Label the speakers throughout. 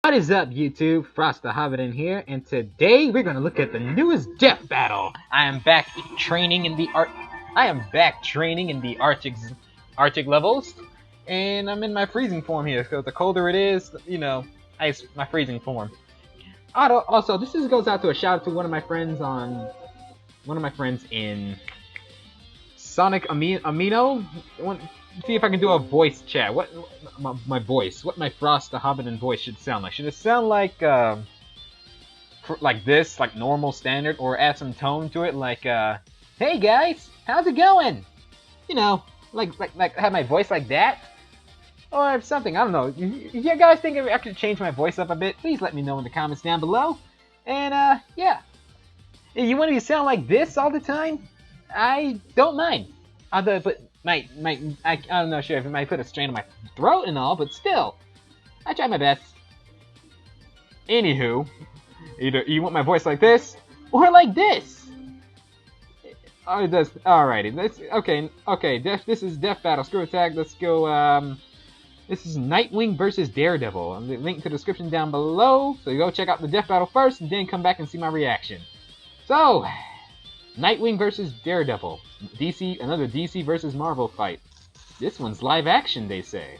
Speaker 1: What is up, YouTube? Frost the Hobidon here, and today we're gonna look at the newest death battle. I am back training in the Arctic levels, and I'm in my freezing form here. So the colder it is, you know, my freezing form. Also, this goes out to a shout out to one of my friends in Sonic Amino. See if I can do a voice chat. What my voice? What my Frost the Hobbiton voice should sound like? Should it sound like this, like normal standard, or add some tone to it, like "Hey guys, how's it going?" You know, like have my voice like that, or something. I don't know. If you guys think I could change my voice up a bit, please let me know in the comments down below. And yeah, if you want me to sound like this all the time, I don't mind. But I'm not sure if it might put a strain on my throat and all, but still, I try my best. Anywho, either you want my voice like this or like this. Oh, it does. Alrighty, okay. This is Death Battle ScrewAttack. Let's go. This is Nightwing versus Daredevil. I'll link to the description down below. So you go check out the Death Battle first, and then come back and see my reaction. So, Nightwing versus Daredevil. Another DC versus Marvel fight. This one's live action, they say.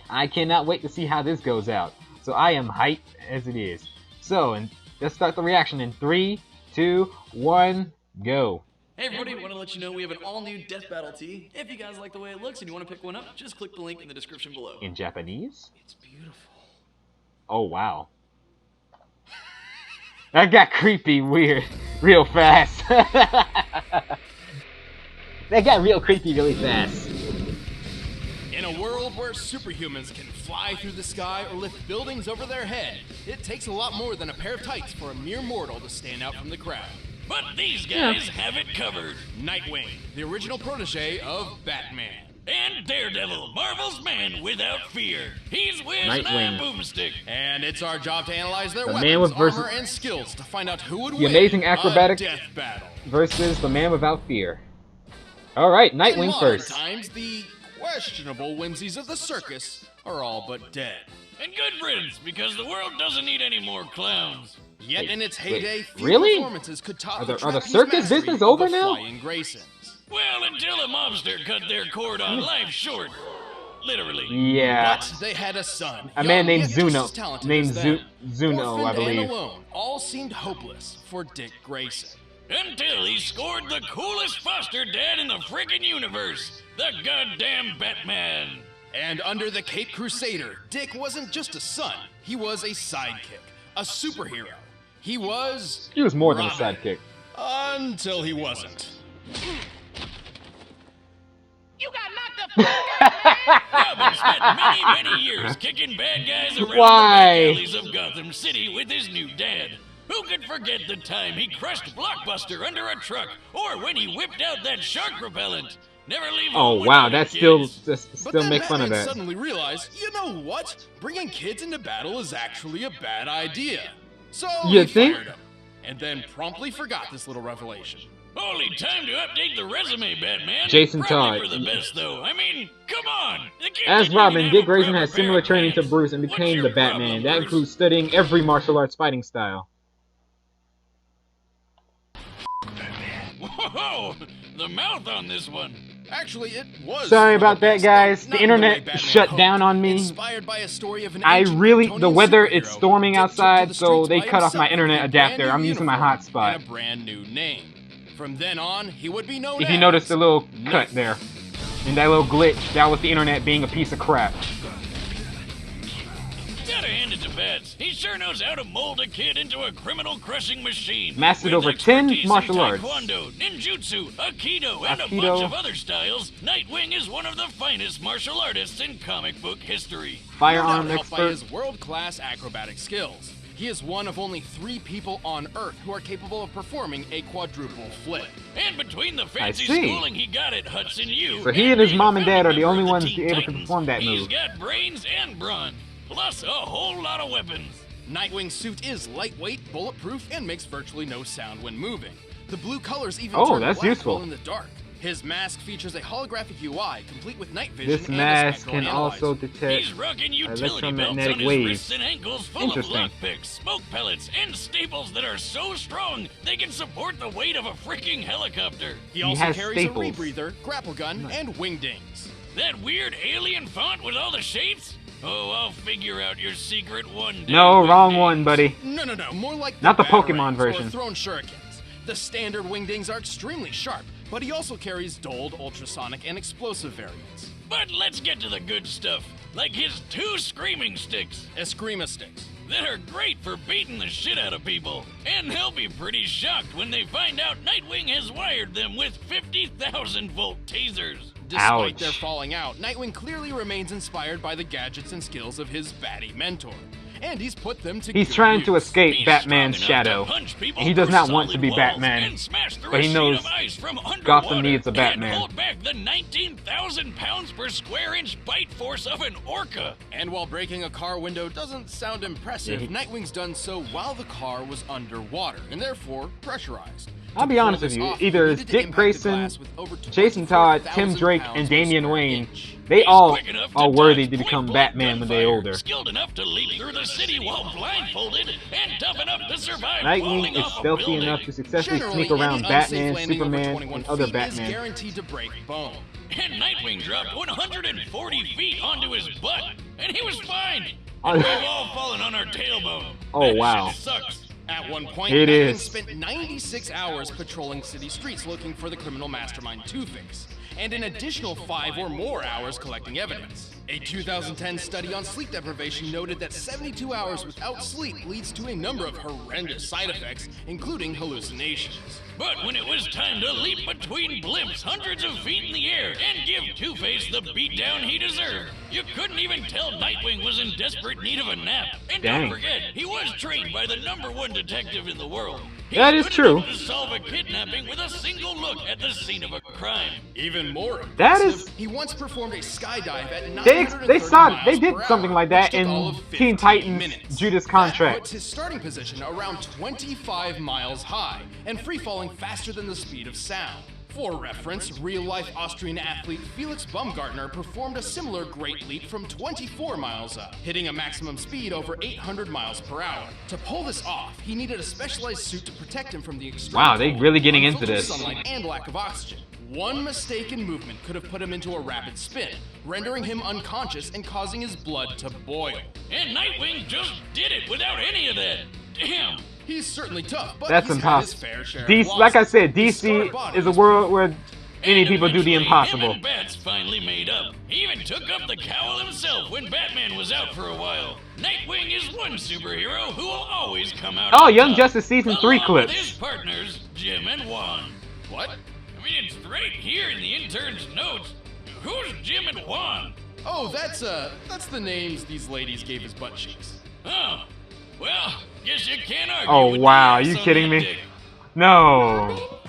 Speaker 1: I cannot wait to see how this goes out. So I am hyped as it is. So, let's start the reaction in 3, 2, 1, go.
Speaker 2: Hey everybody, want to let you know we have an all-new Death Battle tee. If you guys like the way it looks and you want to pick one up, just click the link in the description below.
Speaker 1: In Japanese?
Speaker 2: It's beautiful.
Speaker 1: Oh, wow. That got creepy weird real fast. That got real creepy really fast.
Speaker 3: In a world where superhumans can fly through the sky or lift buildings over their head, it takes a lot more than a pair of tights for a mere mortal to stand out from the crowd.
Speaker 2: But these guys have it covered.
Speaker 3: Nightwing, the original protege of Batman.
Speaker 2: And Daredevil, Marvel's man without fear. He's with
Speaker 1: Nightwing.
Speaker 2: a boomstick.
Speaker 3: And it's our job to analyze their
Speaker 1: The
Speaker 3: weapons,
Speaker 1: man with
Speaker 3: armor, and skills to find out who would
Speaker 1: The
Speaker 3: win
Speaker 1: amazing acrobatic
Speaker 3: a death battle.
Speaker 1: versus the man without fear. Alright,
Speaker 3: In
Speaker 1: Nightwing
Speaker 3: modern
Speaker 1: first.
Speaker 3: times, the questionable whimsies of the circus are all but dead.
Speaker 2: And good riddance, because the world doesn't need any more clowns.
Speaker 3: Yet in its heyday, few
Speaker 1: really?
Speaker 3: performances could top
Speaker 1: Are the
Speaker 3: trapeze
Speaker 1: circus
Speaker 3: mastery
Speaker 1: business
Speaker 3: of
Speaker 1: over
Speaker 3: the
Speaker 1: now?
Speaker 3: Flying Graysons.
Speaker 2: Well, until a mobster cut their cord on life short. Literally.
Speaker 1: Yeah.
Speaker 3: But they had a son.
Speaker 1: A man
Speaker 3: young,
Speaker 1: named
Speaker 3: yet just
Speaker 1: Zuno.
Speaker 3: as talented
Speaker 1: Named
Speaker 3: as them.
Speaker 1: Zuno, I
Speaker 3: Orphaned
Speaker 1: believe.
Speaker 3: and alone, all seemed hopeless for Dick Grayson.
Speaker 2: Until he scored the coolest foster dad in the friggin' universe, the goddamn Batman.
Speaker 3: And under the Cape Crusader, Dick wasn't just a son. He was a sidekick, a superhero. He was
Speaker 1: more than a
Speaker 3: Robin.
Speaker 1: sidekick.
Speaker 3: Until he wasn't.
Speaker 2: You got knocked the fuck out, man! Robin spent many years kicking bad guys around
Speaker 1: Why?
Speaker 2: the back alleys of Gotham City with his new dad. Who could forget the time he crushed Blockbuster under a truck, or when he whipped out that shark repellent? Never leave home
Speaker 1: Oh wow,
Speaker 2: without
Speaker 1: that
Speaker 2: it,
Speaker 1: still
Speaker 2: kids.
Speaker 3: But then
Speaker 1: make fun of
Speaker 3: Batman
Speaker 1: that.
Speaker 3: suddenly realized, you know what? Bringing kids into battle is actually a bad idea. So
Speaker 1: You
Speaker 3: he
Speaker 1: think?
Speaker 3: fired him, and then promptly forgot this little revelation.
Speaker 2: Only time to update the resume, Batman.
Speaker 1: Jason
Speaker 2: Probably
Speaker 1: Todd.
Speaker 2: for the best, though. I mean, come on. The kid
Speaker 1: As
Speaker 2: didn't
Speaker 1: Robin,
Speaker 2: even
Speaker 1: Dick
Speaker 2: have a
Speaker 1: Grayson has
Speaker 2: proper
Speaker 1: similar
Speaker 2: pair of
Speaker 1: training to
Speaker 2: pants.
Speaker 1: Bruce and
Speaker 2: What's
Speaker 1: became
Speaker 2: your
Speaker 1: the Batman.
Speaker 2: problem,
Speaker 1: That
Speaker 2: Bruce?
Speaker 1: includes studying every martial arts fighting style.
Speaker 2: Whoa! The mouth on this one.
Speaker 3: Actually, it was.
Speaker 1: Sorry
Speaker 3: for
Speaker 1: about
Speaker 3: the
Speaker 1: that,
Speaker 3: best,
Speaker 1: guys.
Speaker 3: though,
Speaker 1: The
Speaker 3: not
Speaker 1: internet
Speaker 3: way Batman
Speaker 1: shut
Speaker 3: hoped.
Speaker 1: down on me.
Speaker 3: Inspired by a story of an
Speaker 1: I
Speaker 3: ancient
Speaker 1: really,
Speaker 3: Kryptonian
Speaker 1: the weather,
Speaker 3: superhero,
Speaker 1: it's storming
Speaker 3: Dick took to
Speaker 1: outside,
Speaker 3: the
Speaker 1: so
Speaker 3: streets
Speaker 1: they
Speaker 3: by
Speaker 1: cut off my
Speaker 3: himself
Speaker 1: internet
Speaker 3: with a brand
Speaker 1: adapter.
Speaker 3: new
Speaker 1: I'm using my
Speaker 3: uniform
Speaker 1: hotspot.
Speaker 3: and a brand new name. From then on, he would be known
Speaker 1: If
Speaker 3: as
Speaker 1: you noticed the little
Speaker 3: Night.
Speaker 1: cut there, and that little glitch, that was the internet being a piece of crap.
Speaker 2: Gotta hand it to Bats. He sure knows how to mold a kid into a criminal-crushing machine.
Speaker 1: Mastered
Speaker 2: With
Speaker 1: over 10
Speaker 2: expertise in
Speaker 1: martial arts.
Speaker 2: Taekwondo, ninjutsu, aikido, and a
Speaker 1: Aikido.
Speaker 2: bunch of other styles, Nightwing is one of the finest martial artists in comic book history.
Speaker 1: Firearm
Speaker 3: No doubt helped by
Speaker 1: expert.
Speaker 3: his world-class acrobatic skills. He is one of only 3 people on Earth who are capable of performing a quadruple flip.
Speaker 2: And between the fancy
Speaker 1: see.
Speaker 2: schooling he got at Hudson U,
Speaker 1: So he and his
Speaker 2: being
Speaker 1: mom
Speaker 2: a
Speaker 1: and dad are
Speaker 2: founding
Speaker 1: the only
Speaker 2: member of
Speaker 1: ones
Speaker 2: Teen
Speaker 1: able to
Speaker 2: Titans,
Speaker 1: perform that
Speaker 2: he's
Speaker 1: move.
Speaker 2: got brains and brawn, plus a whole lot of weapons.
Speaker 3: Nightwing's suit is lightweight, bulletproof, and makes virtually no sound when moving. The blue colors even
Speaker 1: Oh,
Speaker 3: turn
Speaker 1: that's
Speaker 3: black
Speaker 1: useful.
Speaker 3: while in the dark. His mask features a holographic UI complete with night vision
Speaker 1: This
Speaker 3: and a
Speaker 1: mask
Speaker 3: spectral
Speaker 1: can
Speaker 3: analyzer.
Speaker 1: also detect
Speaker 2: He's rocking utility belts
Speaker 1: electromagnetic
Speaker 2: on his
Speaker 1: waves.
Speaker 2: wrists and ankles full of
Speaker 1: Interesting.
Speaker 2: lockpicks, smoke pellets, and staples that are so strong they can support the weight of a freaking helicopter.
Speaker 3: He also
Speaker 1: has
Speaker 3: carries
Speaker 1: staples.
Speaker 3: a rebreather, grapple gun, and wingdings.
Speaker 2: That weird alien font with all the shapes? Oh, I'll figure out your secret one day.
Speaker 1: No, wrong
Speaker 2: Wingdings.
Speaker 1: one, buddy.
Speaker 3: No, more like
Speaker 1: Not the
Speaker 3: batarangs
Speaker 1: Pokemon version.
Speaker 3: or thrown shurikens. The standard wingdings are extremely sharp, but he also carries dulled, ultrasonic, and explosive variants.
Speaker 2: But let's get to the good stuff, like his 2 screaming sticks
Speaker 3: Eskrima sticks.
Speaker 2: that are great for beating the shit out of people. And they'll be pretty shocked when they find out Nightwing has wired them with 50,000-volt tasers.
Speaker 3: Despite
Speaker 1: Ouch.
Speaker 3: their falling out, Nightwing clearly remains inspired by the gadgets and skills of his baddie mentor. And he's put them to
Speaker 1: He's
Speaker 3: good
Speaker 1: trying to
Speaker 3: use.
Speaker 1: escape
Speaker 2: He's
Speaker 1: Batman's
Speaker 2: strong enough
Speaker 1: shadow.
Speaker 2: to punch people
Speaker 1: And he does
Speaker 2: through
Speaker 1: not want to
Speaker 2: solid
Speaker 1: be
Speaker 2: walls
Speaker 1: Batman,
Speaker 2: and smash through
Speaker 1: but
Speaker 2: a
Speaker 1: he
Speaker 2: sheet
Speaker 1: knows
Speaker 2: of ice from
Speaker 1: Gotham
Speaker 2: underwater
Speaker 1: needs a Batman.
Speaker 2: And hold back the 19,000 pounds per square inch bite force of an orca.
Speaker 3: And while breaking a car window doesn't sound impressive,
Speaker 1: Yeah,
Speaker 3: Nightwing's done so while the car was underwater and therefore pressurized.
Speaker 1: I'll
Speaker 3: To
Speaker 1: be
Speaker 3: pull
Speaker 1: honest with
Speaker 3: this
Speaker 1: you,
Speaker 3: off, he
Speaker 1: either
Speaker 3: needed to
Speaker 1: Dick
Speaker 3: impact the
Speaker 1: Grayson,
Speaker 3: glass with over
Speaker 1: Jason Todd, Tim
Speaker 3: 24,000
Speaker 1: Drake,
Speaker 3: pounds
Speaker 1: and
Speaker 3: per
Speaker 1: Damian
Speaker 3: square
Speaker 1: Wayne,
Speaker 3: inch.
Speaker 1: they
Speaker 2: He's
Speaker 1: all
Speaker 2: quick enough
Speaker 1: are
Speaker 2: to
Speaker 1: worthy
Speaker 2: dodge
Speaker 1: to become
Speaker 2: point-blank
Speaker 1: Batman when they're
Speaker 2: gunfire,
Speaker 1: older.
Speaker 2: skilled enough to leap through the city while blindfolded, and tough enough to survive
Speaker 1: Nightwing
Speaker 2: falling
Speaker 1: is
Speaker 2: off a
Speaker 1: stealthy
Speaker 2: building.
Speaker 1: enough to successfully
Speaker 3: Generally,
Speaker 1: sneak around
Speaker 3: any
Speaker 1: Batman,
Speaker 3: unsafe landing over
Speaker 1: Superman,
Speaker 3: 21
Speaker 1: and other
Speaker 3: feet
Speaker 1: Batman.
Speaker 3: is guaranteed to break bone.
Speaker 2: And Nightwing dropped 140 feet onto his butt, and he was fine.
Speaker 1: Oh.
Speaker 2: And we've all fallen on our tailbone.
Speaker 1: Oh,
Speaker 2: That
Speaker 1: wow.
Speaker 2: shit sucks.
Speaker 3: At one point,
Speaker 1: It
Speaker 3: Nightwing
Speaker 1: is.
Speaker 3: spent 96 hours patrolling city streets looking for the criminal mastermind Two-Face, and an additional 5 or more hours collecting evidence. A 2010 study on sleep deprivation noted that 72 hours without sleep leads to a number of horrendous side effects, including hallucinations.
Speaker 2: But when it was time to leap between blimps hundreds of feet in the air and give Two-Face the beatdown he deserved, you couldn't even tell Nightwing was in desperate need of a nap. And
Speaker 1: Dang.
Speaker 2: don't forget, he was trained by the #1 detective in the world. He's
Speaker 1: That is
Speaker 2: good
Speaker 1: true.
Speaker 2: enough to solve a kidnapping with a single look at the scene of a crime.
Speaker 3: Even more
Speaker 1: That
Speaker 3: impressive,
Speaker 1: is-
Speaker 3: he once performed a skydive at 930
Speaker 1: they did
Speaker 3: miles
Speaker 1: something
Speaker 3: per
Speaker 1: like
Speaker 3: hour,
Speaker 1: that
Speaker 3: which took
Speaker 1: in
Speaker 3: all of
Speaker 1: Teen
Speaker 3: 15
Speaker 1: Titans
Speaker 3: minutes.
Speaker 1: Judas
Speaker 3: That
Speaker 1: Contract.
Speaker 3: puts his starting position around 25 miles high and free-falling faster than the speed of sound. For reference, real-life Austrian athlete Felix Baumgartner performed a similar great leap from 24 miles up, hitting a maximum speed over 800 miles per hour. To pull this off, he needed a specialized suit to protect him from the extreme
Speaker 1: Wow, they
Speaker 3: cold,
Speaker 1: really getting into
Speaker 3: unfiltered
Speaker 1: this.
Speaker 3: sunlight, and lack of oxygen. One mistaken movement could have put him into a rapid spin, rendering him unconscious and causing his blood to boil.
Speaker 2: And Nightwing just did it without any of that. Damn.
Speaker 3: He's certainly tough, but
Speaker 1: That's
Speaker 3: he's had his
Speaker 1: impossible.
Speaker 3: fair share of
Speaker 1: DC,
Speaker 3: losses.
Speaker 1: like I said,
Speaker 3: His scarred
Speaker 1: DC
Speaker 3: body
Speaker 1: is a
Speaker 3: was
Speaker 1: world where many
Speaker 2: And
Speaker 1: people do the
Speaker 2: eventually,
Speaker 1: impossible.
Speaker 2: Him and Bats finally made up. He even took up the cowl himself when Batman was out for a while. Nightwing is one superhero who will always come out.
Speaker 1: Oh,
Speaker 2: on
Speaker 1: Young
Speaker 2: top,
Speaker 1: Justice Season 3
Speaker 2: along with
Speaker 1: clips.
Speaker 2: his partners, Jim and Juan.
Speaker 3: What?
Speaker 2: I mean, it's right here in the intern's notes. Who's Jim and Juan?
Speaker 3: Oh, that's the names these ladies gave his butt cheeks.
Speaker 2: Oh, well, guess you can't argue.
Speaker 1: Oh
Speaker 2: with the
Speaker 1: wow,
Speaker 2: ass
Speaker 1: you
Speaker 2: on
Speaker 1: kidding
Speaker 2: that
Speaker 1: me?
Speaker 2: dick.
Speaker 1: No.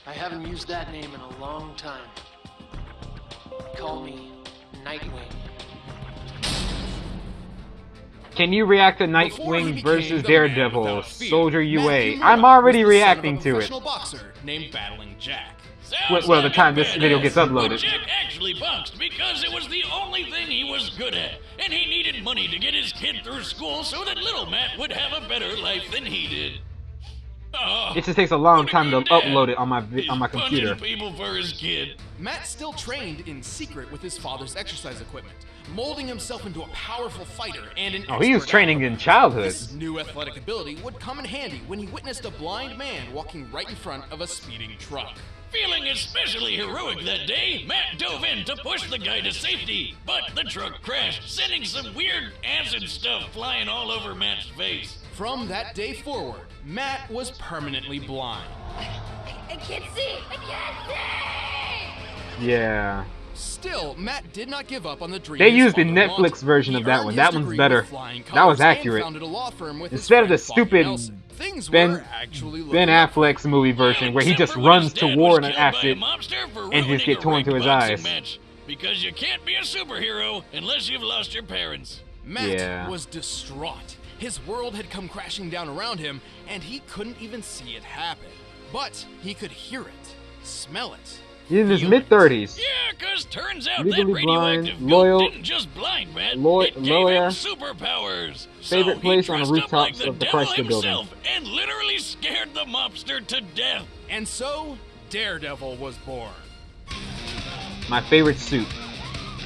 Speaker 4: I haven't used that name in a long time. Call me Nightwing.
Speaker 1: Can you react to
Speaker 3: Before he
Speaker 1: Nightwing
Speaker 3: became
Speaker 1: versus
Speaker 3: the man
Speaker 1: Daredevil,
Speaker 3: without fear,
Speaker 1: Soldier UA?
Speaker 3: Matthew
Speaker 1: I'm
Speaker 3: Murdock
Speaker 1: already
Speaker 3: was the son of
Speaker 1: reacting
Speaker 3: a
Speaker 1: to it.
Speaker 3: professional boxer named Battling Jack.
Speaker 2: Sounds
Speaker 1: Well, the
Speaker 2: like
Speaker 1: time
Speaker 2: a
Speaker 1: this video
Speaker 2: badass,
Speaker 1: gets uploaded.
Speaker 2: But Jack actually boxed because it was the only thing he was good at, and he needed money to get his kid through school so that little Matt would have a better life than he did. Oh,
Speaker 1: It just takes a long
Speaker 2: what a
Speaker 1: time to
Speaker 2: good dad.
Speaker 1: upload it on my
Speaker 2: He's
Speaker 1: computer.
Speaker 2: punching people for his kid.
Speaker 3: Matt still trained in secret with his father's exercise equipment, molding himself into a powerful fighter and an
Speaker 1: Oh, he was
Speaker 3: expert
Speaker 1: training in childhood.
Speaker 3: This new athletic ability would come in handy when he witnessed a blind man walking right in front of a speeding truck.
Speaker 2: Feeling especially heroic that day, Matt dove in to push the guy to safety, but the truck crashed, sending some weird acid stuff flying all over Matt's face.
Speaker 3: From that day forward, Matt was permanently blind.
Speaker 5: I can't see! I can't see!
Speaker 1: Yeah.
Speaker 3: Still, Matt did not give up on the dream.
Speaker 1: They
Speaker 3: his
Speaker 1: used the
Speaker 3: father
Speaker 1: Netflix
Speaker 3: wanted.
Speaker 1: version of
Speaker 3: He
Speaker 1: that
Speaker 3: earned
Speaker 1: one.
Speaker 3: his
Speaker 1: That one's
Speaker 3: degree
Speaker 1: better.
Speaker 3: with flying
Speaker 1: That was
Speaker 3: colors and
Speaker 1: accurate.
Speaker 3: founded a law firm with his
Speaker 1: Instead of the
Speaker 3: friend Foggy
Speaker 1: stupid
Speaker 3: Nelson. Things
Speaker 1: Ben-
Speaker 3: were actually
Speaker 1: Ben
Speaker 3: looking up.
Speaker 1: Affleck's movie version where he
Speaker 2: Except
Speaker 1: just
Speaker 2: for when
Speaker 1: runs
Speaker 2: his
Speaker 1: to
Speaker 2: dad
Speaker 1: war
Speaker 2: was
Speaker 1: in an
Speaker 2: killed by a
Speaker 1: acid
Speaker 2: mobster for
Speaker 1: and just
Speaker 2: ruining
Speaker 1: get
Speaker 2: a
Speaker 1: torn
Speaker 2: rigged
Speaker 1: to his
Speaker 2: boxing
Speaker 1: eyes.
Speaker 2: match. Because you can't be a superhero unless you've lost your parents.
Speaker 3: Matt
Speaker 1: Yeah.
Speaker 3: was distraught. His world had come crashing down around him, and he couldn't even see it happen. But he could hear it, smell it,
Speaker 1: He's in his mid-30s.
Speaker 2: Yeah, cause turns out
Speaker 1: Legally
Speaker 2: that radioactive
Speaker 1: blind,
Speaker 2: goop
Speaker 1: loyal,
Speaker 2: didn't just blind Matt, it gave
Speaker 1: lawyer,
Speaker 2: him superpowers.
Speaker 1: favorite
Speaker 2: So
Speaker 1: place
Speaker 2: he
Speaker 1: on the
Speaker 2: dressed up like
Speaker 1: rooftops
Speaker 2: the
Speaker 1: of the
Speaker 2: devil
Speaker 1: Chrysler Building.
Speaker 2: himself and literally scared the mobster to death.
Speaker 3: And so, Daredevil was born.
Speaker 1: My favorite suit.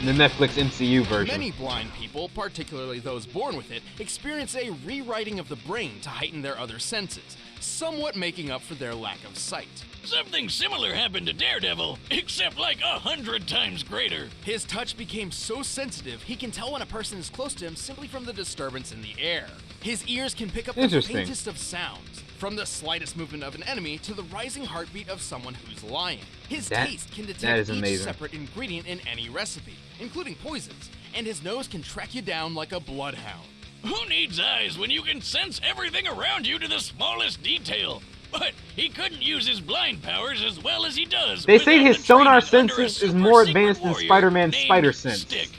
Speaker 1: In the Netflix MCU version.
Speaker 3: Many blind people, particularly those born with it, experience a rewriting of the brain to heighten their other senses, somewhat making up for their lack of sight.
Speaker 2: Something similar happened to Daredevil, except like 100 times greater.
Speaker 3: His touch became so sensitive, he can tell when a person is close to him simply from the disturbance in the air. His ears can pick up the faintest of sounds, from the slightest movement of an enemy to the rising heartbeat of someone who's lying. His taste can detect each separate ingredient in any recipe, including poisons, and his nose can track you down like a bloodhound.
Speaker 2: Who needs eyes when you can sense everything around you to the smallest detail? But he couldn't use his blind powers as well as he does.
Speaker 1: They say his sonar
Speaker 2: training under a
Speaker 1: senses is
Speaker 2: super
Speaker 1: more
Speaker 2: secret
Speaker 1: advanced than
Speaker 2: warrior
Speaker 1: Spider-Man's
Speaker 2: named
Speaker 1: spider sense.
Speaker 2: Stick.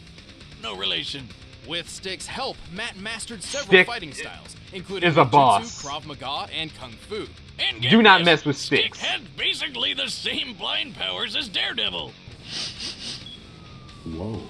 Speaker 2: No relation.
Speaker 3: With Stick's help, Matt mastered several
Speaker 1: Stick
Speaker 3: fighting styles, including
Speaker 1: is a
Speaker 3: Ninjutsu,
Speaker 1: boss.
Speaker 3: Krav Maga, and Kung Fu.
Speaker 2: And
Speaker 1: Do not
Speaker 2: this,
Speaker 1: mess with
Speaker 2: Stick
Speaker 1: Sticks.
Speaker 2: had basically the same blind powers as Daredevil.
Speaker 6: Whoa.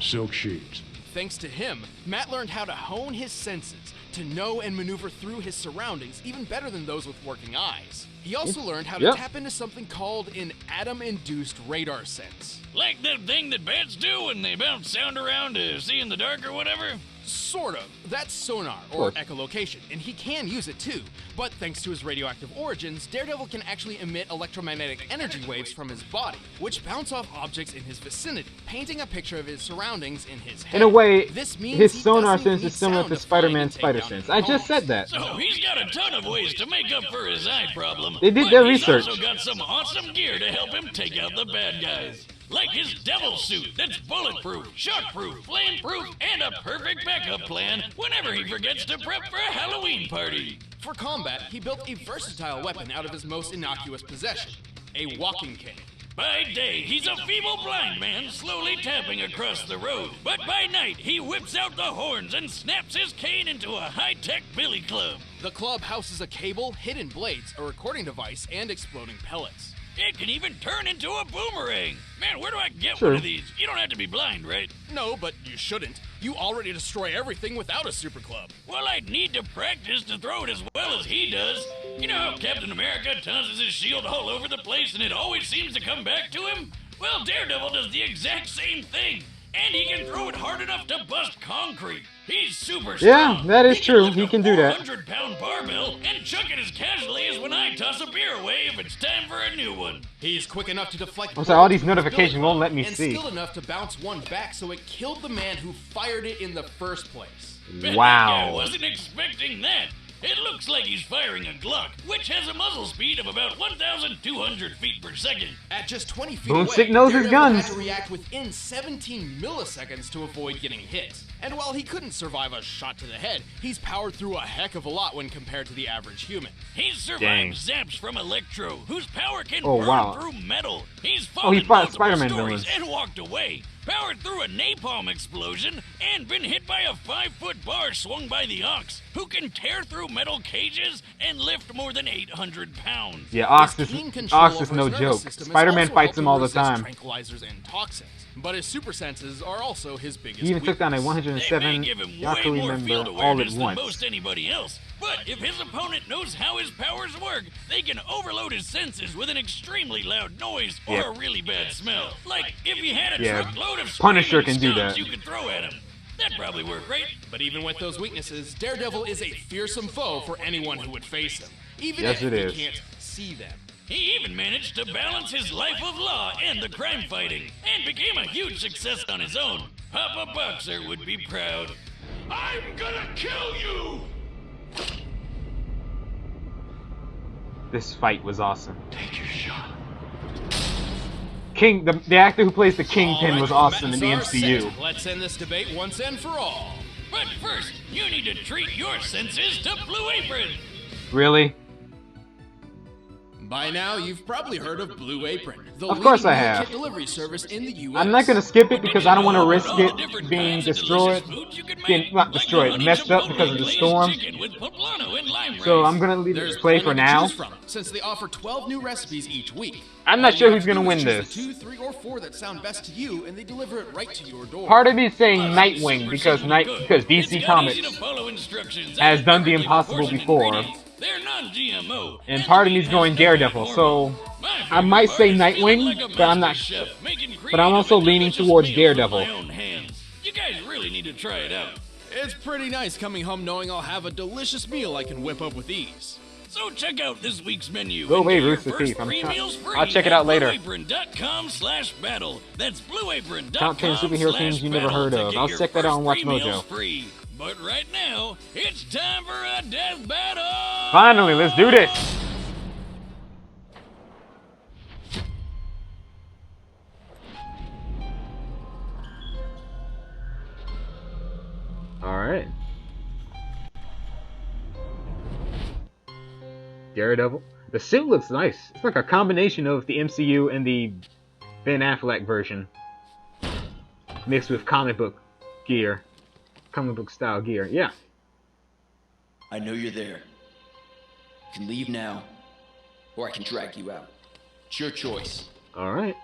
Speaker 6: Silk sheets.
Speaker 3: Thanks to him, Matt learned how to hone his senses, to know and maneuver through his surroundings even better than those with working eyes. He also learned how to tap into something called an atom-induced radar sense.
Speaker 2: Like that thing that bats do when they bounce sound around to see in the dark or whatever?
Speaker 3: Sort of. That's sonar, or echolocation, and he can use it too. But thanks to his radioactive origins, Daredevil can actually emit electromagnetic energy waves from his body, which bounce off objects in his vicinity, painting a picture of his surroundings in his head.
Speaker 1: In a way,
Speaker 3: this means
Speaker 1: his
Speaker 3: he
Speaker 1: sonar
Speaker 3: doesn't
Speaker 1: sense
Speaker 3: need
Speaker 1: is similar
Speaker 3: sound
Speaker 1: to
Speaker 3: find
Speaker 1: Spider-Man's
Speaker 3: and take
Speaker 1: spider
Speaker 3: down
Speaker 1: sense.
Speaker 3: his
Speaker 1: I just said
Speaker 3: opponents.
Speaker 1: that.
Speaker 2: So he's got a ton of ways to make up for his eye problem.
Speaker 1: They did
Speaker 2: but
Speaker 1: their
Speaker 2: he's
Speaker 1: research.
Speaker 2: also got some awesome gear to help him take out the bad guys. Like his devil suit that's bulletproof, shockproof, flameproof, and a perfect backup plan whenever he forgets to prep for a Halloween party.
Speaker 3: For combat, he built a versatile weapon out of his most innocuous possession, a walking cane.
Speaker 2: By day, he's a feeble blind man slowly tapping across the road. But by night, he whips out the horns and snaps his cane into a high-tech billy club.
Speaker 3: The club houses a cable, hidden blades, a recording device, and exploding pellets.
Speaker 2: It can even turn into a boomerang. Man, where do I get one of these? You don't have to be blind, right?
Speaker 3: No, but you shouldn't. You already destroy everything without a super club.
Speaker 2: Well, I'd need to practice to throw it as well as he does. You know how Captain America tosses his shield all over the place and it always seems to come back to him? Well, Daredevil does the exact same thing. And he can throw it hard enough to bust concrete. He's super strong.
Speaker 1: Yeah, that is true. He can do that.
Speaker 2: 400-pound barbell and chuck it as casually as when I toss a beer away if it's time for a new one.
Speaker 3: He's quick enough to deflect.
Speaker 1: I'm sorry, all these notifications won't let me
Speaker 3: and
Speaker 1: see.
Speaker 3: skilled enough to bounce one back so it killed the man who fired it in the first place.
Speaker 2: I wasn't expecting that. It looks like he's firing a Glock, which has a muzzle speed of about 1,200 feet per second.
Speaker 3: At just 20 feet
Speaker 1: Boomstick
Speaker 3: away,
Speaker 1: knows his
Speaker 3: Daredevil
Speaker 1: guns.
Speaker 3: had to react within 17 milliseconds to avoid getting hit. And while he couldn't survive a shot to the head, he's powered through a heck of a lot when compared to the average human.
Speaker 2: He's survived zaps from Electro, whose power can
Speaker 1: Oh,
Speaker 2: burn
Speaker 1: wow.
Speaker 2: through metal. He's
Speaker 1: Oh,
Speaker 2: fought
Speaker 1: he
Speaker 2: in
Speaker 1: fought
Speaker 2: multiple
Speaker 1: Spider-Man
Speaker 2: stories
Speaker 1: villains.
Speaker 2: and walked away. Powered through a napalm explosion and been hit by a 5-foot bar swung by the Ox, who can tear through metal cages and lift more than 800 pounds.
Speaker 1: Yeah, Ox
Speaker 3: His
Speaker 1: is
Speaker 3: keen control
Speaker 1: no
Speaker 3: over his
Speaker 1: joke.
Speaker 3: nervous system is
Speaker 1: Spider-Man
Speaker 3: also
Speaker 1: fights him
Speaker 3: helping
Speaker 1: all the
Speaker 3: resist
Speaker 1: time.
Speaker 3: Tranquilizers and toxins, but his super senses are also his biggest
Speaker 1: He even took down a
Speaker 3: weakness.
Speaker 1: 107
Speaker 2: They may give him way
Speaker 1: Yakuza
Speaker 2: more
Speaker 1: member
Speaker 2: field
Speaker 1: all
Speaker 2: awareness
Speaker 1: at
Speaker 2: than
Speaker 1: once.
Speaker 2: most anybody else. But if his opponent knows how his powers work, they can overload his senses with an extremely loud noise or a really bad smell. Like if you had a truckload of
Speaker 1: Punisher
Speaker 2: screaming
Speaker 1: can do
Speaker 2: skunks
Speaker 1: that.
Speaker 2: you could throw at him. That'd probably work, right?
Speaker 3: But even with those weaknesses, Daredevil is a fearsome foe for anyone who would face him, even
Speaker 1: Yes,
Speaker 3: if
Speaker 1: it
Speaker 3: he
Speaker 1: is.
Speaker 3: can't see them.
Speaker 2: He even managed to balance his life of law and the crime fighting, and became a huge success on his own. Papa Boxer would be proud. I'm gonna kill you!
Speaker 1: This fight was awesome.
Speaker 6: Take your shot.
Speaker 1: King, the actor who plays the Kingpin
Speaker 3: All
Speaker 1: was
Speaker 3: right,
Speaker 1: awesome in the
Speaker 3: Matt and
Speaker 1: MCU.
Speaker 3: Sar set. Let's end this debate once and for all.
Speaker 2: But first, you need to treat your senses to Blue Apron.
Speaker 1: Really?
Speaker 3: By now, you've probably heard of Blue Apron, the
Speaker 1: Of course
Speaker 3: leading
Speaker 1: I
Speaker 3: meal
Speaker 1: have.
Speaker 3: kit delivery service in the U.S.
Speaker 1: I'm not gonna skip it because I don't want to risk
Speaker 2: All the
Speaker 1: it
Speaker 2: different
Speaker 1: being
Speaker 2: kinds of
Speaker 1: destroyed.
Speaker 2: delicious foods you can make,
Speaker 1: Being, not
Speaker 2: like
Speaker 1: destroyed,
Speaker 2: the honey
Speaker 1: messed up
Speaker 2: chipotle
Speaker 1: because of the
Speaker 2: glazed
Speaker 1: storm.
Speaker 2: chicken with poblano and lime
Speaker 1: So
Speaker 2: rice.
Speaker 1: I'm gonna leave it
Speaker 3: There's
Speaker 1: to play for
Speaker 3: plenty to
Speaker 1: now.
Speaker 3: choose from, since they offer 12 new recipes each week.
Speaker 1: I'm
Speaker 3: All
Speaker 1: not
Speaker 3: you
Speaker 1: sure
Speaker 3: have
Speaker 1: who's
Speaker 3: to do
Speaker 1: gonna
Speaker 3: is
Speaker 1: win
Speaker 3: choose
Speaker 1: this.
Speaker 3: the 2, 3, or 4 that sound best to you, and they deliver it right to your door.
Speaker 1: Part of me is saying
Speaker 2: Plus,
Speaker 1: Nightwing
Speaker 2: super
Speaker 1: because
Speaker 2: simple to cook.
Speaker 1: because
Speaker 2: It's
Speaker 1: DC
Speaker 2: got
Speaker 1: Comics
Speaker 2: easy-to-follow instructions
Speaker 1: has
Speaker 2: and
Speaker 1: done the
Speaker 2: perfectly
Speaker 1: impossible
Speaker 2: proportioned
Speaker 1: before.
Speaker 2: ingredients. They're non-GMO.
Speaker 1: And part of me is going Daredevil, so I might say Nightwing, but I'm not. But I'm also leaning towards Daredevil.
Speaker 2: You guys really need to try it out.
Speaker 3: It's pretty nice coming home knowing I'll have a delicious meal I can whip up with ease.
Speaker 2: So check out this week's menu.
Speaker 1: Go away,
Speaker 2: and get your
Speaker 1: Rooster
Speaker 2: first
Speaker 1: Teeth. I'm
Speaker 2: 3
Speaker 1: try-
Speaker 2: meals free
Speaker 1: I'll check it
Speaker 2: at
Speaker 1: out later.
Speaker 2: blueapron.com/battle. That's blueapron.com/battle.
Speaker 1: Top 10 superhero teams you never heard
Speaker 2: to
Speaker 1: of.
Speaker 2: get
Speaker 1: I'll
Speaker 2: your
Speaker 1: check that out
Speaker 2: first
Speaker 1: on Watch
Speaker 2: 3 meals
Speaker 1: Mojo.
Speaker 2: free. But right now, it's time for a death battle.
Speaker 1: Finally, let's do this. Alright. Daredevil. The suit looks nice. It's like a combination of the MCU and the Ben Affleck version. Mixed with comic book gear. Comic book style gear. Yeah.
Speaker 7: I know you're there. You can leave now, or I can drag you out. It's your choice.
Speaker 1: Alright.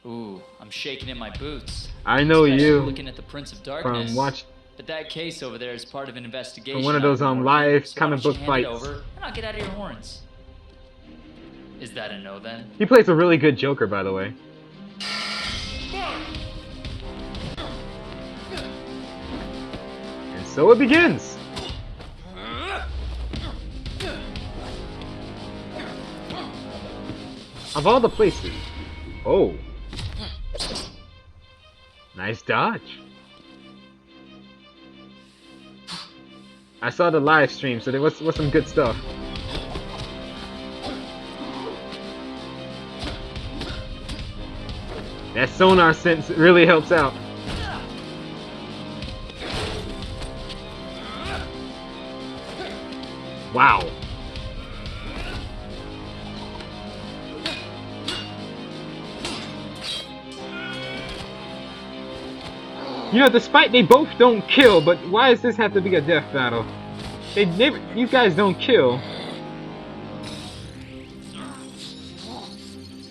Speaker 8: Ooh, I'm shaking in my boots.
Speaker 1: I know
Speaker 8: Especially
Speaker 1: you
Speaker 8: looking at the Prince of Darkness.
Speaker 1: from watch
Speaker 8: But that case over there is part of an investigation.
Speaker 1: from one of those
Speaker 8: I've been
Speaker 1: live
Speaker 8: working, so why
Speaker 1: comic
Speaker 8: don't
Speaker 1: book
Speaker 8: you hand it
Speaker 1: fights.
Speaker 8: over, and I'll get out of your horns. Is that a no then?
Speaker 1: He plays a really good Joker, by the way. And so it begins. Of all the places. Oh. Nice dodge. I saw the live stream, so there was some good stuff. That sonar sense really helps out. Wow. You know, despite they both don't kill, but why does this have to be a death battle? They never, you guys don't kill.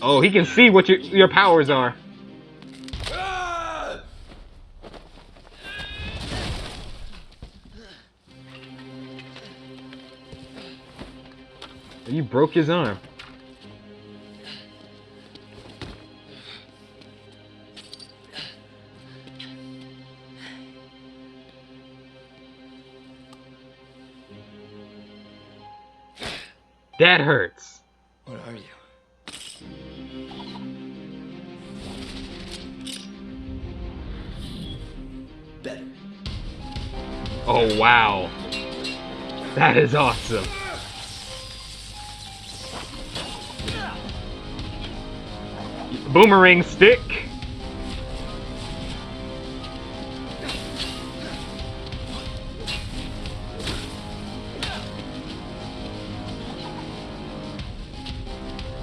Speaker 1: Oh, he can see what your powers are. You broke his arm. That hurts.
Speaker 7: What are you? Better.
Speaker 1: Oh, wow. That is awesome. Boomerang stick.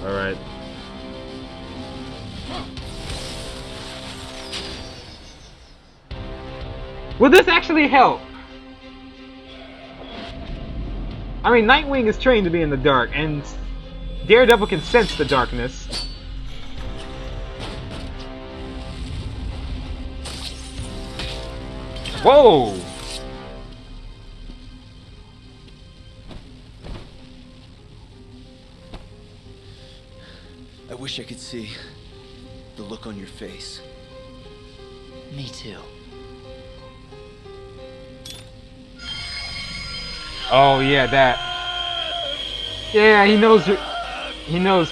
Speaker 1: Alright. Will this actually help? I mean, Nightwing is trained to be in the dark, and Daredevil can sense the darkness. Whoa!
Speaker 7: I wish I could see the look on your face.
Speaker 8: Me too.
Speaker 1: Oh yeah, that. Yeah, he knows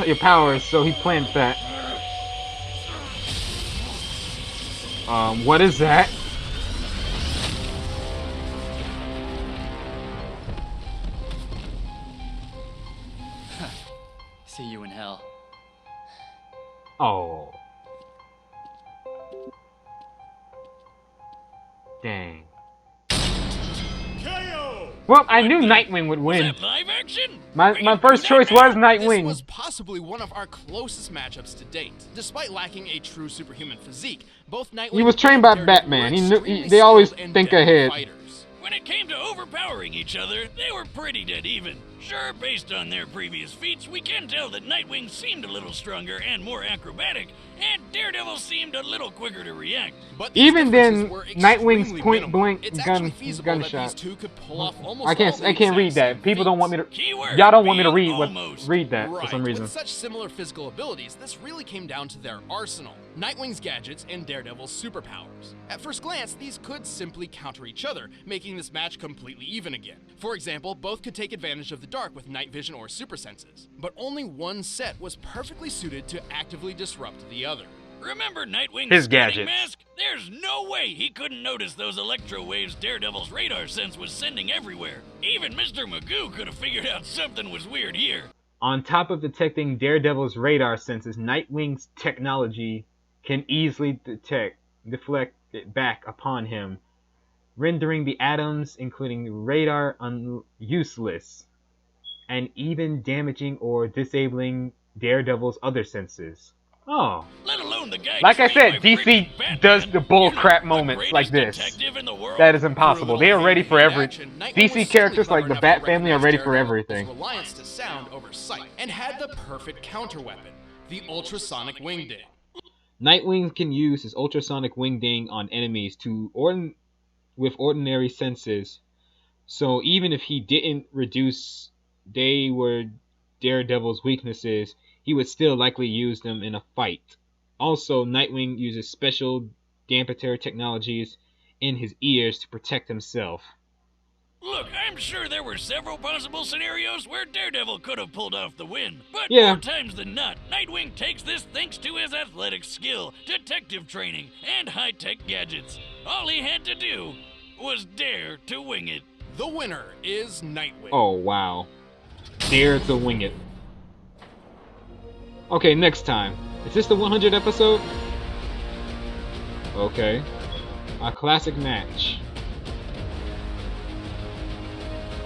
Speaker 1: your powers, so he planned that. What is that?
Speaker 8: See you in hell.
Speaker 1: Oh. Dang.
Speaker 6: KO!
Speaker 1: Well, I knew Nightwing would
Speaker 2: Was
Speaker 1: win.
Speaker 2: that live action?
Speaker 1: My first choice was
Speaker 3: This
Speaker 1: Nightwing.
Speaker 3: was possibly one of our closest matchups to date. Despite lacking a true superhuman physique, both Nightwing
Speaker 1: He was trained
Speaker 3: and
Speaker 1: by
Speaker 3: Daredevil
Speaker 1: Batman.
Speaker 3: were
Speaker 1: He knew.
Speaker 3: extremely
Speaker 1: They always
Speaker 3: skilled and
Speaker 1: think
Speaker 3: deadly
Speaker 1: ahead.
Speaker 3: fighters.
Speaker 2: When it came to overpowering each other, they were pretty dead even. Sure, based on their previous feats, we can tell that Nightwing seemed a little stronger and more acrobatic, and Daredevil seemed a little quicker to react.
Speaker 3: But these
Speaker 1: Even then,
Speaker 3: differences were
Speaker 1: Nightwing's
Speaker 3: extremely
Speaker 1: point
Speaker 3: minimal.
Speaker 1: blank
Speaker 3: It's actually
Speaker 1: gun
Speaker 3: feasible that
Speaker 1: gunshot.
Speaker 3: these two could pull off almost
Speaker 1: I can't.
Speaker 3: all the
Speaker 1: I can't read
Speaker 3: exact
Speaker 1: that.
Speaker 3: same
Speaker 1: People don't want me to.
Speaker 2: Keyword
Speaker 1: Y'all don't want me to
Speaker 2: being
Speaker 1: read what.
Speaker 2: almost.
Speaker 1: Read that
Speaker 3: Right.
Speaker 1: for some reason.
Speaker 3: With such similar physical abilities, this really came down to their arsenal. Nightwing's gadgets and Daredevil's superpowers. At first glance, these could simply counter each other, making this match completely even again. For example, both could take advantage of the dark with night vision or super senses, but only one set was perfectly suited to actively disrupt the other.
Speaker 2: Remember Nightwing's
Speaker 1: His
Speaker 2: scanning
Speaker 1: gadgets.
Speaker 2: mask? There's no way he couldn't notice those electro waves Daredevil's radar sense was sending everywhere. Even Mr. Magoo could have figured out something was weird here.
Speaker 1: On top of detecting Daredevil's radar senses, Nightwing's technology can easily deflect it back upon him, rendering the atoms, including the radar, useless, and even damaging or disabling Daredevil's other senses. Oh.
Speaker 2: Let alone the guy
Speaker 1: Like I
Speaker 2: trained
Speaker 1: said,
Speaker 2: by
Speaker 1: DC
Speaker 2: freaking Batman.
Speaker 1: does the bull
Speaker 2: You know,
Speaker 1: crap
Speaker 2: the
Speaker 1: moments like
Speaker 2: greatest
Speaker 1: this.
Speaker 2: detective in the world.
Speaker 1: That is impossible. They are ready for every...
Speaker 3: Action, Nightwing
Speaker 1: DC
Speaker 3: was
Speaker 1: characters
Speaker 3: certainly
Speaker 1: like the
Speaker 3: clever
Speaker 1: Bat
Speaker 3: enough to
Speaker 1: family are
Speaker 3: recognize
Speaker 1: ready for
Speaker 3: Daredevil's
Speaker 1: everything.
Speaker 3: reliance to sound over sight, and had the perfect counterweapon, the ultrasonic wingding.
Speaker 1: Nightwing can use his ultrasonic wingding on enemies with ordinary senses, so even if he didn't reduce Daredevil's weaknesses, he would still likely use them in a fight. Also, Nightwing uses special dampener technologies in his ears to protect himself.
Speaker 2: Look, I'm sure there were several possible scenarios where Daredevil could have pulled off the win, but
Speaker 1: Yeah.
Speaker 2: more times than not, Nightwing takes this thanks to his athletic skill, detective training, and high-tech gadgets. All he had to do was dare to wing it.
Speaker 3: The winner is Nightwing.
Speaker 1: Oh, wow. Dare to wing it. Okay, next time. Is this the 100th episode? Okay. A classic match.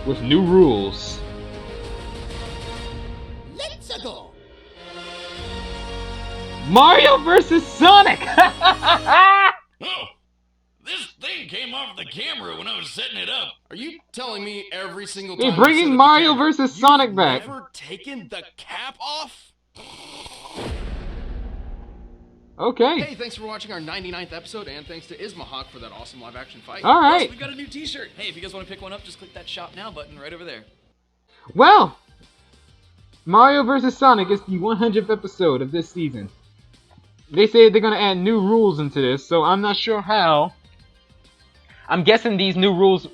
Speaker 1: With new rules.
Speaker 3: Let's go!
Speaker 1: Mario vs. Sonic!
Speaker 2: Oh, this thing came off the camera when I was setting it up.
Speaker 3: Are you telling me every single
Speaker 1: They're
Speaker 3: time
Speaker 1: bringing
Speaker 3: you set up the
Speaker 1: Mario
Speaker 3: camera,
Speaker 1: versus
Speaker 3: you've
Speaker 1: Sonic back.
Speaker 3: never taken the cap off?
Speaker 1: Okay.
Speaker 3: Hey, thanks for watching our 99th episode, and thanks to Ismahawk for that awesome live-action fight.
Speaker 1: Alright.
Speaker 8: We've got a new t-shirt. Hey, if you guys want to pick one up, just click that shop now button right over there.
Speaker 1: Well, Mario vs. Sonic is the 100th episode of this season. They say they're gonna add new rules into this, so I'm not sure how. I'm guessing these new rules,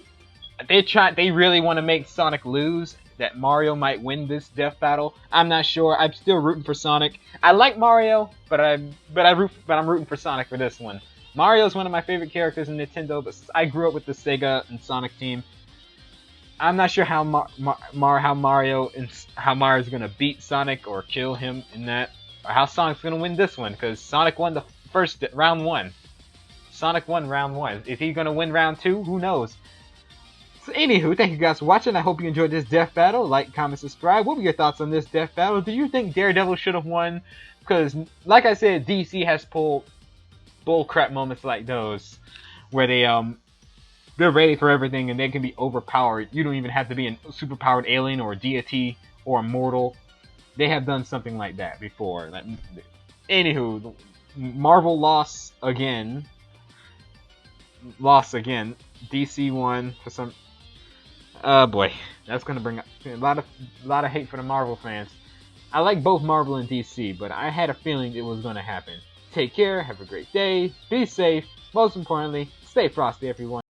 Speaker 1: they really want to make Sonic lose, that Mario might win this death battle. I'm not sure. I'm still rooting for Sonic. I like Mario, but I'm rooting for Sonic for this one. Mario's one of my favorite characters in Nintendo, but I grew up with the Sega and Sonic team. I'm not sure how Mario's gonna beat Sonic or kill him in that, or how Sonic's gonna win this one, because Sonic won the first round one. Sonic won round one. Is he gonna win round two? Who knows? So anywho, thank you guys for watching. I hope you enjoyed this death battle. Like, comment, subscribe. What were your thoughts on this death battle? Do you think Daredevil should have won? Because, like I said, DC has pulled bullcrap moments like those, where they're ready for everything and they can be overpowered. You don't even have to be a superpowered alien or a deity or a mortal. They have done something like that before. Anywho, Marvel lost again. DC won for some. Oh boy, that's gonna bring up a lot of hate for the Marvel fans. I like both Marvel and DC, but I had a feeling it was gonna happen. Take care, have a great day, be safe. Most importantly, stay frosty, everyone.